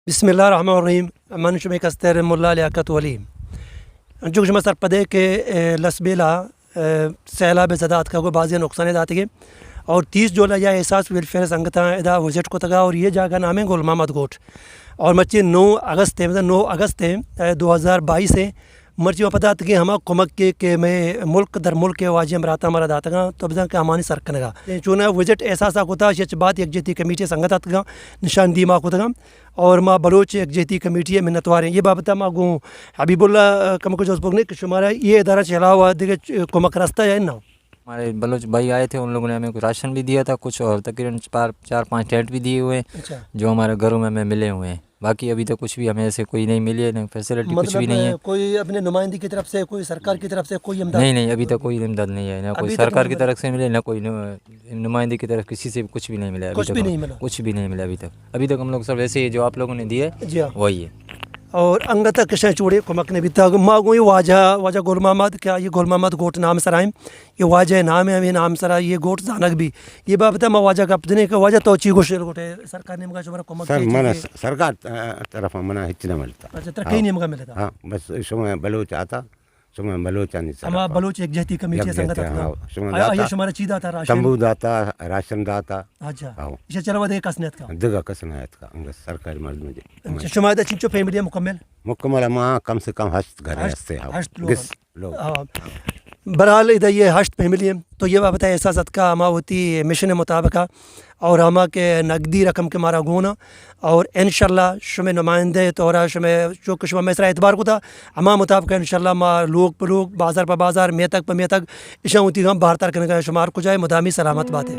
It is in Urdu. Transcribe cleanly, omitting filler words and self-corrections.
بسم الله الرحمن الرحیم. من شمی کستر ملا لیاقت ولی جو شما سر پدے کے لسبیلا سیلاب زدات کا کو بعض نقصان داتے گے اور 30 جولائی یا احساس ویلفیئر سنگتا ادا وزٹ کو تگا اور یہ جگہ نام ہے گل محمد گوٹ اور مرچی 9 اگست ہے 9 اگست ہے 2022 ہے مرچی پتہ کہ ہما کمک کے کہ میں ملک در ملک کے واجہ مراتا ہمارا داتگا تو بزن کہ ہمانی سرکنگا چونہ وزٹ احساسا کوتا شچ بات یک جہتی کمیٹی سنگت آتگا نشاندی ما کوتگا اور ما بلوچ یک جہتی کمیٹی منتوار ہیں یہ بابتا ما گوں حبیب اللہ کم کو جوز بگنے کہ شمارا یہ ادارہ چلا ہوا دیکھ کمک رستہ ہے نا ہمارے بلوچ بھائی آئے تھے، ان لوگوں نے ہمیں کچھ راشن بھی دیا تھا کچھ اور تقریباً 4-5 ٹینٹ بھی دیے ہوئے ہیں جو ہمارے گھروں میں ہمیں ملے ہوئے ہیں. باقی ابھی تک کچھ بھی ہمیں ایسے کوئی نہیں ملی ہے، فیسلٹی کچھ بھی نہیں ہے. کوئی اپنے نمائندگی کی طرف سے کوئی سرکار کی طرف سے کوئی امداد نہیں ابھی تک کوئی امداد نہیں ہے، نہ کوئی سرکار کی طرف سے ملے نہ کوئی نمائندگی کی طرف کسی سے کچھ بھی نہیں ملا. کچھ بھی نہیں ملا ابھی تک ہم لوگ سب ایسے ہی جو آپ لوگوں نے دیے وہی ہے. اور انگتا کشن چوڑے کمک نے بھی تھا ماگو یہ واجہ گول محمد کیا یہ گول محمد گوٹ نام سرائیں یہ واجہ نام ہے ہمیں نام سرا یہ گوٹ زانک بھی یہ بابتا ما واجہ کا پتنے کہ واجہ توچی گوشل گوٹے سرکار نے مگا شمارا کمک سر منا سرکار طرف منا ہچ نہ ملتا. اچھا ترکی نہیں مگا ملتا. ہاں بس شما بلوچ آتا شما بلوچانی سر ہما بلوچ ایک جہتی کمیٹی سنگت آتا آیا شمارا چیدہ تھا راشن تمبو داتا راشن داتا. اچھا یہ چلو دے کسنیت کا دگا کسنایت کا انگا سرکاری مرد مجھے شما دا چنچو فیملی مکمل ماں کم سے کم 8 گھر ہستے لوگ. برحال ادھر یہ 8 فیملی ہیں تو یہ بابتا احساسات کا ہما ہوتی مشن مطابقہ اور ہما کے نقدی رقم کے مارا گونا اور انشاءاللہ شمع نمائندے تورا شمع جو کچھ میں سرا اعتبار کو تھا ہما مطابق انشاءاللہ ما لوگ پہ لوگ بازار پہ بازار میتک پہ میتک اشاں ہوتی ہم باہر تر کرنے کا شمار کو جائے مدامی سلامت بات ہے.